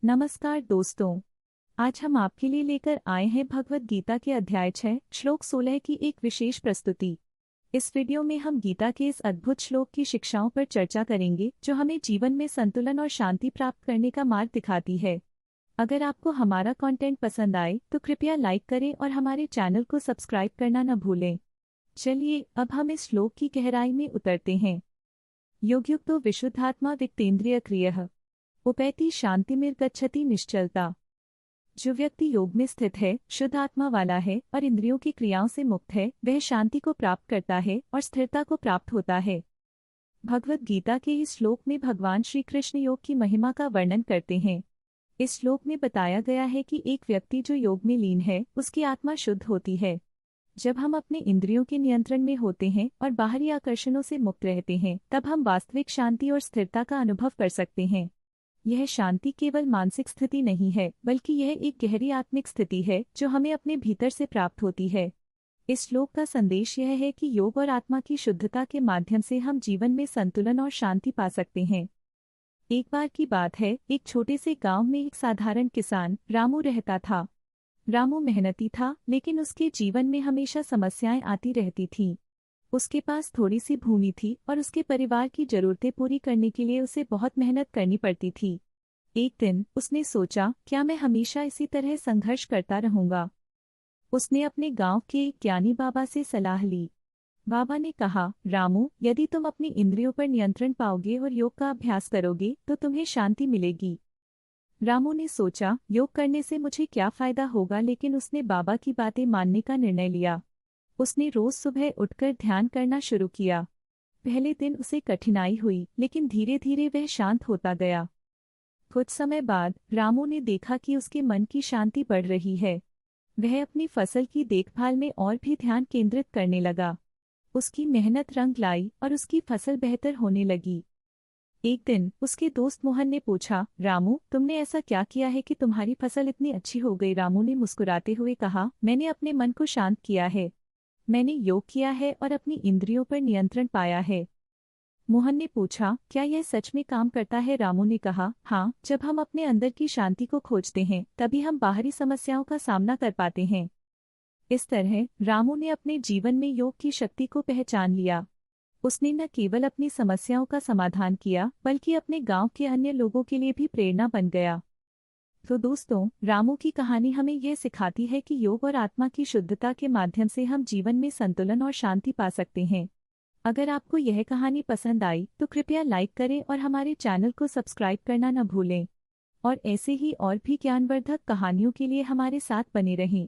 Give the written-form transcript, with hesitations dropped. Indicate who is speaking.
Speaker 1: नमस्कार दोस्तों। आज हम आपके लिए लेकर आए हैं भगवद गीता के अध्याय 6 श्लोक 16 की एक विशेष प्रस्तुति। इस वीडियो में हम गीता के इस अद्भुत श्लोक की शिक्षाओं पर चर्चा करेंगे जो हमें जीवन में संतुलन और शांति प्राप्त करने का मार्ग दिखाती है। अगर आपको हमारा कंटेंट पसंद आए तो कृपया लाइक करें और हमारे चैनल को सब्सक्राइब करना न भूलें। चलिए अब हम इस श्लोक की गहराई में उतरते हैं। योगयुक्तो विशुद्धात्मा विक्तेन्द्रिय क्रियः उपैति शांतिर्गच्छति निश्चलता। जो व्यक्ति योग में स्थित है, शुद्ध आत्मा वाला है और इंद्रियों की क्रियाओं से मुक्त है, वह शांति को प्राप्त करता है और स्थिरता को प्राप्त होता है। भगवद गीता के इस श्लोक में भगवान श्री कृष्ण योग की महिमा का वर्णन करते हैं। इस श्लोक में बताया गया है कि एक व्यक्ति जो योग में लीन है, उसकी आत्मा शुद्ध होती है। जब हम अपने इंद्रियों के नियंत्रण में होते हैं और बाहरी आकर्षणों से मुक्त रहते हैं, तब हम वास्तविक शांति और स्थिरता का अनुभव कर सकते हैं। यह शांति केवल मानसिक स्थिति नहीं है, बल्कि यह एक गहरी आत्मिक स्थिति है जो हमें अपने भीतर से प्राप्त होती है। इस श्लोक का संदेश यह है कि योग और आत्मा की शुद्धता के माध्यम से हम जीवन में संतुलन और शांति पा सकते हैं। एक बार की बात है, एक छोटे से गांव में एक साधारण किसान रामू रहता था। रामू मेहनती था, लेकिन उसके जीवन में हमेशा समस्याएं आती रहती थीं। उसके पास थोड़ी सी भूमि थी और उसके परिवार की जरूरतें पूरी करने के लिए उसे बहुत मेहनत करनी पड़ती थी। एक दिन उसने सोचा, क्या मैं हमेशा इसी तरह संघर्ष करता रहूंगा? उसने अपने गांव के एक ज्ञानी बाबा से सलाह ली। बाबा ने कहा, रामू, यदि तुम अपनी इंद्रियों पर नियंत्रण पाओगे और योग का अभ्यास करोगे तो तुम्हें शांति मिलेगी। रामू ने सोचा, योग करने से मुझे क्या फायदा होगा, लेकिन उसने बाबा की बातें मानने का निर्णय लिया। उसने रोज सुबह उठकर ध्यान करना शुरू किया। पहले दिन उसे कठिनाई हुई, लेकिन धीरे धीरे वह शांत होता गया। कुछ समय बाद रामू ने देखा कि उसके मन की शांति बढ़ रही है। वह अपनी फसल की देखभाल में और भी ध्यान केंद्रित करने लगा। उसकी मेहनत रंग लाई और उसकी फसल बेहतर होने लगी। एक दिन उसके दोस्त मोहन ने पूछा, रामू, तुमने ऐसा क्या किया है कि तुम्हारी फसल इतनी अच्छी हो गई? रामू ने मुस्कुराते हुए कहा, मैंने अपने मन को शांत किया है। मैंने योग किया है और अपनी इंद्रियों पर नियंत्रण पाया है। मोहन ने पूछा, क्या यह सच में काम करता है? रामू ने कहा, हाँ, जब हम अपने अंदर की शांति को खोजते हैं तभी हम बाहरी समस्याओं का सामना कर पाते हैं। इस तरह रामू ने अपने जीवन में योग की शक्ति को पहचान लिया। उसने न केवल अपनी समस्याओं का समाधान किया, बल्कि अपने गांव के अन्य लोगों के लिए भी प्रेरणा बन गया। तो दोस्तों, रामू की कहानी हमें यह सिखाती है कि योग और आत्मा की शुद्धता के माध्यम से हम जीवन में संतुलन और शांति पा सकते हैं। अगर आपको यह कहानी पसंद आई तो कृपया लाइक करें और हमारे चैनल को सब्सक्राइब करना न भूलें। और ऐसे ही और भी ज्ञानवर्धक कहानियों के लिए हमारे साथ बने रहें।